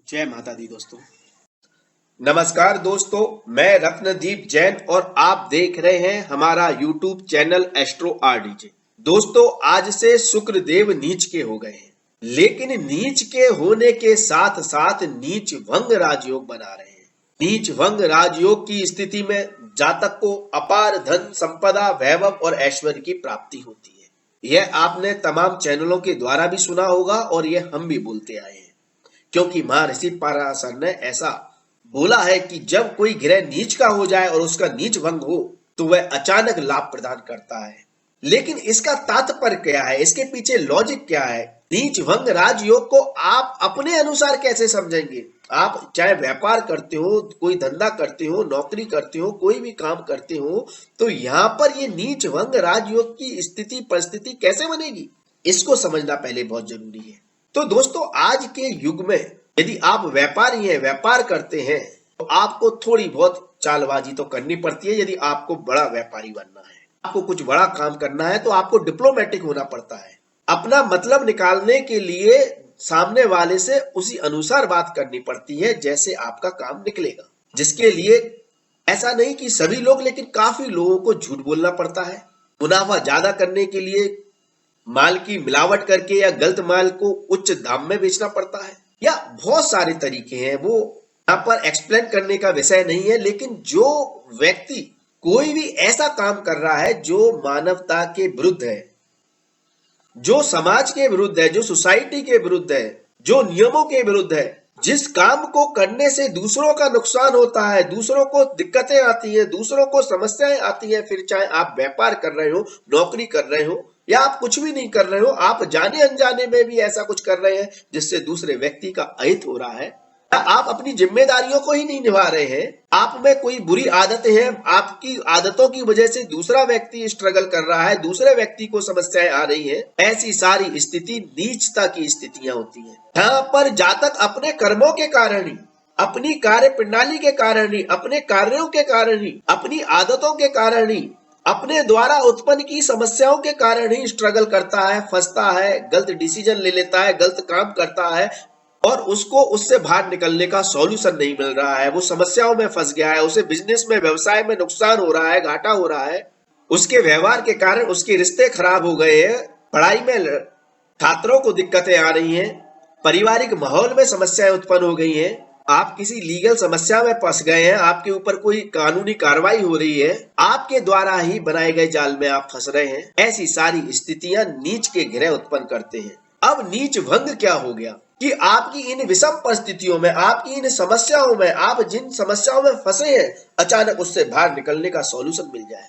जय माता दी दोस्तों। नमस्कार दोस्तों, मैं रत्नदीप जैन और आप देख रहे हैं हमारा यूट्यूब चैनल एस्ट्रो आरडीजे। दोस्तों, आज से शुक्र देव नीच के हो गए हैं, लेकिन नीच के होने के साथ साथ नीच भंग राजयोग बना रहे हैं। नीच भंग राजयोग की स्थिति में जातक को अपार धन संपदा, वैभव और ऐश्वर्य की प्राप्ति होती है। यह आपने तमाम चैनलों के द्वारा भी सुना होगा और यह हम भी बोलते आए हैं, क्योंकि महर्षि पराशर ने ऐसा बोला है कि जब कोई ग्रह नीच का हो जाए और उसका नीच भंग हो तो वह अचानक लाभ प्रदान करता है। लेकिन इसका तात्पर्य क्या है, इसके पीछे लॉजिक क्या है? नीच भंग राजयोग को आप अपने अनुसार कैसे समझेंगे? आप चाहे व्यापार करते हो, कोई धंधा करते हो, नौकरी करते हो, कोई भी काम करते हो, तो यहाँ पर ये नीच भंग राजयोग की स्थिति परिस्थिति कैसे बनेगी, इसको समझना पहले बहुत जरूरी है। तो दोस्तों, आज के युग में यदि आप व्यापारी हैं, व्यापार करते हैं, तो आपको थोड़ी बहुत चालबाजी तो करनी पड़ती है। यदि आपको बड़ा व्यापारी बनना है, आपको कुछ बड़ा काम करना है, तो आपको डिप्लोमेटिक होना पड़ता है। अपना मतलब निकालने के लिए सामने वाले से उसी अनुसार बात करनी पड़ती है जैसे आपका काम निकलेगा। जिसके लिए ऐसा नहीं कि सभी लोग, लेकिन काफी लोगों को झूठ बोलना पड़ता है। मुनाफा ज्यादा करने के लिए माल की मिलावट करके या गलत माल को उच्च दाम में बेचना पड़ता है, या बहुत सारे तरीके हैं। वो यहाँ पर एक्सप्लेन करने का विषय नहीं है। लेकिन जो व्यक्ति कोई भी ऐसा काम कर रहा है जो मानवता के विरुद्ध है, जो समाज के विरुद्ध है, जो सोसाइटी के विरुद्ध है, जो नियमों के विरुद्ध है, जिस काम को करने से दूसरों का नुकसान होता है, दूसरों को दिक्कतें आती है, दूसरों को समस्याएं आती है, फिर चाहे आप व्यापार कर रहे हो, नौकरी कर रहे हो, या आप कुछ भी नहीं कर रहे हो, आप जाने अनजाने में भी ऐसा कुछ कर रहे हैं जिससे दूसरे व्यक्ति का अहित हो रहा है, आप अपनी जिम्मेदारियों को ही नहीं निभा रहे हैं, आप में कोई बुरी आदतें हैं, आपकी आदतों की वजह से दूसरा व्यक्ति स्ट्रगल कर रहा है, दूसरे व्यक्ति को समस्याएं आ रही हैं, ऐसी सारी स्थिति नीचता की स्थितियां होती हैं। यहाँ पर जातक अपने कर्मों के कारण ही, अपनी कार्य प्रणाली के कारण ही, अपने कार्यों के कारण ही, अपनी आदतों के कारण ही, अपने द्वारा उत्पन्न की समस्याओं के कारण ही स्ट्रगल करता है, फंसता है, गलत डिसीजन ले लेता है, गलत काम करता है, और उसको उससे बाहर निकलने का सॉल्यूशन नहीं मिल रहा है। वो समस्याओं में फंस गया है, उसे बिजनेस में, व्यवसाय में नुकसान हो रहा है, घाटा हो रहा है, उसके व्यवहार के कारण उसके रिश्ते खराब हो गए हैं, पढ़ाई में छात्रों को दिक्कतें आ रही हैं, पारिवारिक माहौल में समस्याएं उत्पन्न हो गई हैं, आप किसी लीगल समस्या में फंस गए हैं, आपके ऊपर कोई कानूनी कार्रवाई हो रही है, आपके द्वारा ही बनाए गए जाल में आप फंस रहे हैं। ऐसी सारी स्थितियां नीच के ग्रह उत्पन्न करते हैं। अब नीच भंग क्या हो गया कि आपकी इन विषम परिस्थितियों में, आपकी इन समस्याओं में, आप जिन समस्याओं में फंसे हैं, अचानक उससे बाहर निकलने का सॉल्यूशन मिल जाए।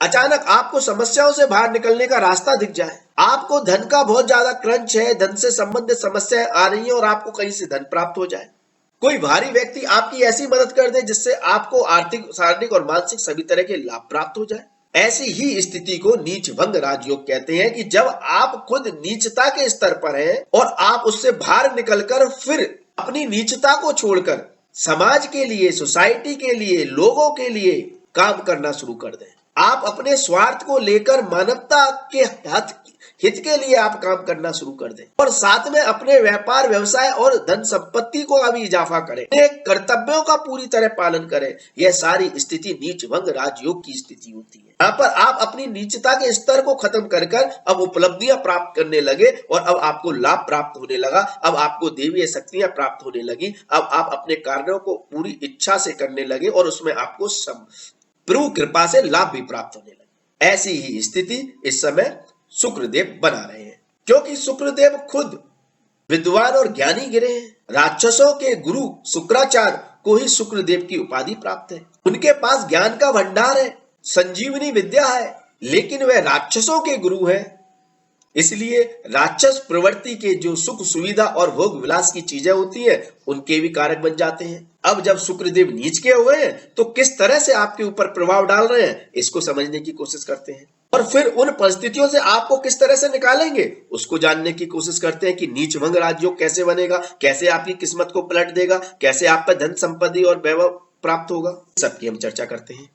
अचानक आपको समस्याओं से बाहर निकलने का रास्ता दिख जाए। आपको धन का बहुत ज्यादा क्रंच है, धन से संबंधित समस्याएं आ रही हैं और आपको कहीं से धन प्राप्त हो जाए। कोई भारी व्यक्ति आपकी ऐसी मदद कर दे जिससे आपको आर्थिक, शारीरिक और मानसिक सभी तरह के लाभ प्राप्त हो जाए। ऐसी ही स्थिति को नीच भंग राजयोग कहते हैं कि जब आप खुद नीचता के स्तर पर हैं और आप उससे बाहर निकलकर फिर अपनी नीचता को छोड़कर समाज के लिए, सोसाइटी के लिए, लोगों के लिए काम करना शुरू कर दें। आप अपने स्वार्थ को लेकर मानवता के हित के लिए आप काम करना शुरू कर दें और साथ में अपने व्यापार, व्यवसाय और धन संपत्ति को अभी इजाफा करें, कर्तव्यों का पूरी तरह पालन करें। यह सारी स्थिति नीच भंग राजयोग की स्थिति होती है। यहाँ पर आप अपनी नीचता के स्तर को खत्म कर अब उपलब्धियां प्राप्त करने लगे और अब आपको लाभ प्राप्त होने लगा, अब आपको देवीय शक्तियां प्राप्त होने लगी, अब आप अपने कार्यों को पूरी इच्छा से करने लगे और उसमें आपको प्रभु कृपा से लाभ भी प्राप्त होने लगे। ऐसी ही स्थिति इस समय शुक्रदेव बना रहे हैं, क्योंकि शुक्रदेव खुद विद्वान और ज्ञानी गिरे हैं। राक्षसों के गुरु शुक्राचार्य को ही शुक्रदेव की उपाधि प्राप्त है। उनके पास ज्ञान का भंडार है, संजीवनी विद्या है, लेकिन वह राक्षसों के गुरु हैं। इसलिए राक्षस प्रवृत्ति के जो सुख सुविधा और भोग विलास की चीजें होती हैं, उनके भी कारक बन जाते हैं। अब जब शुक्रदेव नीच के हुए हैं तो किस तरह से आपके ऊपर प्रभाव डाल रहे हैं, इसको समझने की कोशिश करते हैं और फिर उन परिस्थितियों से आपको किस तरह से निकालेंगे उसको जानने की कोशिश करते हैं कि नीच भंग राजयोग कैसे बनेगा, कैसे आपकी किस्मत को पलट देगा, कैसे आप पर धन संपत्ति और वैभव प्राप्त होगा, सबकी हम चर्चा करते हैं।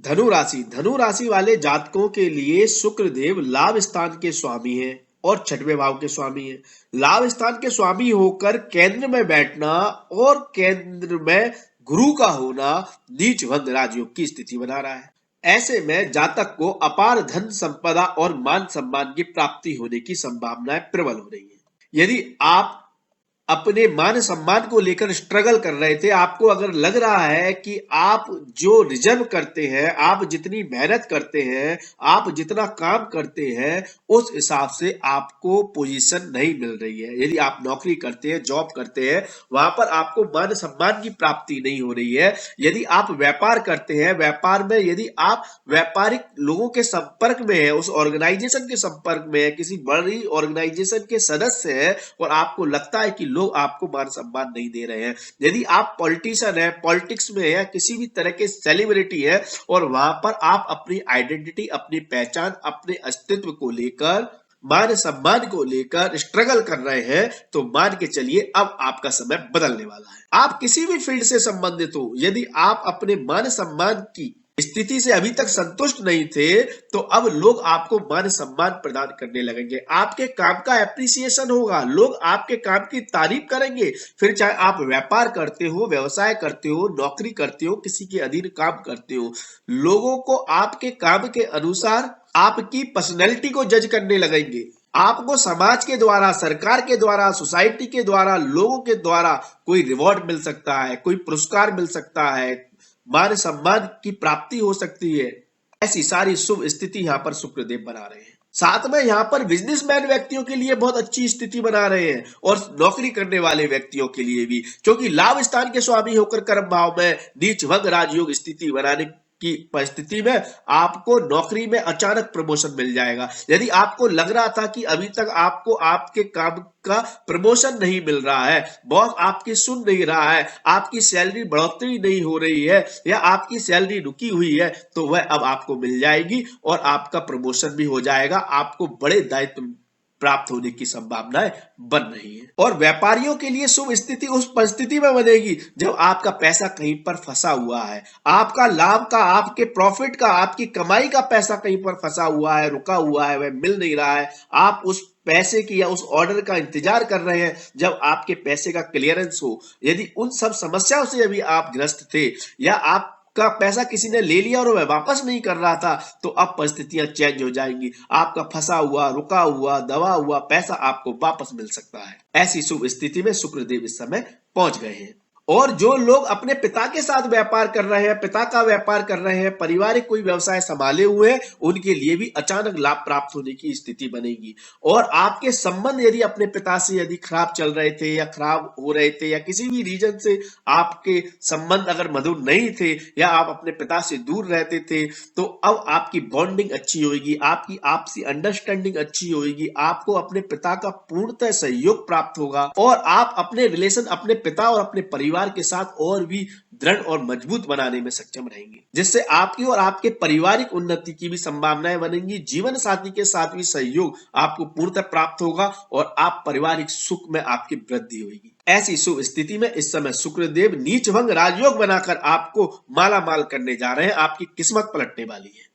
धनु राशि वाले जातकों के लिए शुक्र देव लाभ स्थान के स्वामी हैं और छठवें भाव के स्वामी है। लाभ स्थान के स्वामी होकर केंद्र में बैठना और केंद्र में गुरु का होना नीच भंग राजयोग की स्थिति बना रहा है। ऐसे में जातक को अपार धन संपदा और मान सम्मान की प्राप्ति होने की संभावनाएं प्रबल हो रही है। यदि आप अपने मान सम्मान को लेकर स्ट्रगल कर रहे थे, आपको अगर लग रहा है कि आप जो रिजर्व करते हैं, आप जितनी मेहनत करते हैं, आप जितना काम करते हैं, उस हिसाब से आपको पोजीशन नहीं मिल रही है, यदि आप नौकरी करते हैं, जॉब करते हैं, वहां पर आपको मान सम्मान की प्राप्ति नहीं हो रही है, यदि आप व्यापार करते हैं, व्यापार में यदि आप व्यापारिक लोगों के संपर्क में है, उस ऑर्गेनाइजेशन के संपर्क में है, किसी बड़ी ऑर्गेनाइजेशन के सदस्य है और आपको लगता है कि लोग आपको मान सम्मान नहीं दे रहे हैं, यदि आप पॉलिटिशियन है, पॉलिटिक्स में है या किसी भी तरह के सेलिब्रिटी है और वहां पर आप अपनी आइडेंटिटी, अपनी पहचान, अपने अस्तित्व को लेकर, मान सम्मान को लेकर स्ट्रगल कर रहे हैं, तो मान के चलिए अब आपका समय बदलने वाला है। आप किसी भी फील्ड से संबंधित हो, यदि आप अपने मान सम्मान की स्थिति से अभी तक संतुष्ट नहीं थे, तो अब लोग आपको मान सम्मान प्रदान करने लगेंगे, आपके काम का एप्रिसिएशन होगा, लोग आपके काम की तारीफ करेंगे। फिर चाहे आप व्यापार करते हो, व्यवसाय करते हो, नौकरी करते हो, किसी के अधीन काम करते हो, लोगों को आपके काम के अनुसार आपकी पर्सनैलिटी को जज करने लगेंगे। आपको समाज के द्वारा, सरकार के द्वारा, सोसाइटी के द्वारा, लोगों के द्वारा कोई रिवॉर्ड मिल सकता है, कोई पुरस्कार मिल सकता है, मान सम्मान की प्राप्ति हो सकती है। ऐसी सारी शुभ स्थिति यहाँ पर शुक्रदेव बना रहे हैं। साथ में यहाँ पर बिजनेसमैन व्यक्तियों के लिए बहुत अच्छी स्थिति बना रहे हैं और नौकरी करने वाले व्यक्तियों के लिए भी, क्योंकि लाभ स्थान के स्वामी होकर कर्म भाव में नीच भंग राजयोग स्थिति बनाने की परिस्थिति में आपको नौकरी में अचानक प्रमोशन मिल जाएगा। यदि आपको लग रहा था कि अभी तक आपको आपके काम का प्रमोशन नहीं मिल रहा है, बॉस आपकी सुन नहीं रहा है, आपकी सैलरी बढ़ोतरी नहीं हो रही है या आपकी सैलरी रुकी हुई है, तो वह अब आपको मिल जाएगी और आपका प्रमोशन भी हो जाएगा, आपको बड़े दायित्व प्राप्त होने की संभावनाएं बन रही है। और व्यापारियों के लिए शुभ स्थिति उस परिस्थिति में बनेगी जब आपका पैसा कहीं पर फंसा हुआ है, आपका लाभ का, आपके प्रॉफिट का, आपकी कमाई का पैसा कहीं पर फंसा हुआ है, रुका हुआ है, वह मिल नहीं रहा है, आप उस पैसे की या उस ऑर्डर का इंतजार कर रहे हैं जब आपके पैसे का क्लियरेंस हो। यदि उन सब समस्याओं से अभी आप ग्रस्त थे या आप का पैसा किसी ने ले लिया और वह वापस नहीं कर रहा था, तो अब परिस्थितियां चेंज हो जाएंगी, आपका फंसा हुआ, रुका हुआ, दबा हुआ पैसा आपको वापस मिल सकता है। ऐसी शुभ स्थिति में शुक्रदेव इस समय पहुंच गए हैं। और जो लोग अपने पिता के साथ व्यापार कर रहे हैं, पिता का व्यापार कर रहे हैं, पारिवारिक कोई व्यवसाय संभाले हुए हैं, उनके लिए भी अचानक लाभ प्राप्त होने की स्थिति बनेगी। और आपके संबंध यदि अपने पिता से यदि खराब चल रहे थे या खराब हो रहे थे या किसी भी रीजन से आपके संबंध अगर मधुर नहीं थे या आप अपने पिता से दूर रहते थे, तो अब आपकी बॉन्डिंग अच्छी होगी, आपकी आपसी अंडरस्टैंडिंग अच्छी होगी, आपको अपने पिता का पूर्णतः सहयोग प्राप्त होगा और आप अपने रिलेशन अपने पिता और अपने परिवार के साथ और भी दृढ़ और मजबूत बनाने में सक्षम रहेंगे, जिससे आपकी और आपके पारिवारिक उन्नति की भी संभावनाएं बनेंगी। जीवन साथी के साथ भी सहयोग आपको पूर्णतः प्राप्त होगा और आप पारिवारिक सुख में आपकी वृद्धि होगी। ऐसी शुभ स्थिति में इस समय शुक्रदेव नीच भंग राजयोग बनाकर आपको माला माल करने जा रहे हैं, आपकी किस्मत पलटने वाली है।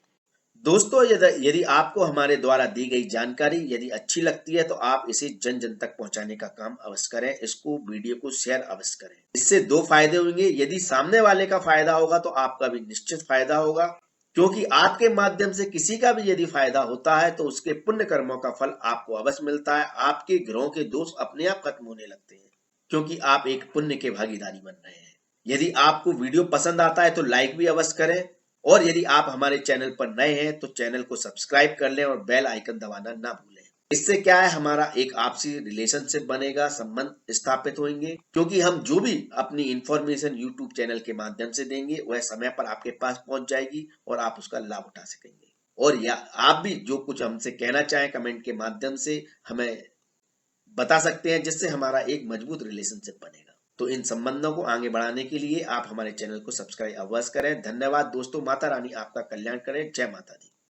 दोस्तों, यदि आपको हमारे द्वारा दी गई जानकारी यदि अच्छी लगती है तो आप इसे जन जन तक पहुंचाने का काम अवश्य करें, इसको वीडियो को शेयर अवश्य करें। इससे दो फायदे होंगे, यदि सामने वाले का फायदा होगा तो आपका भी निश्चित फायदा होगा, क्योंकि आपके माध्यम से किसी का भी यदि फायदा होता है तो उसके पुण्य कर्मों का फल आपको अवश्य मिलता है। आपके ग्रहों के दोष अपने आप खत्म होने लगते हैं, क्योंकि आप एक पुण्य के भागीदारी बन रहे हैं। यदि आपको वीडियो पसंद आता है तो लाइक भी अवश्य करें और यदि आप हमारे चैनल पर नए हैं तो चैनल को सब्सक्राइब कर लें और बेल आइकन दबाना ना भूलें। इससे क्या है, हमारा एक आपसी रिलेशनशिप बनेगा, संबंध स्थापित होंगे, क्योंकि हम जो भी अपनी इंफॉर्मेशन यूट्यूब चैनल के माध्यम से देंगे वह समय पर आपके पास पहुंच जाएगी और आप उसका लाभ उठा सकेंगे। और या आप भी जो कुछ हमसे कहना चाहें कमेंट के माध्यम से हमें बता सकते हैं, जिससे हमारा एक मजबूत रिलेशनशिप बनेगा। तो इन संबंधों को आगे बढ़ाने के लिए आप हमारे चैनल को सब्सक्राइब अवश्य करें। धन्यवाद दोस्तों। माता रानी आपका कल्याण करें। जय माता दी।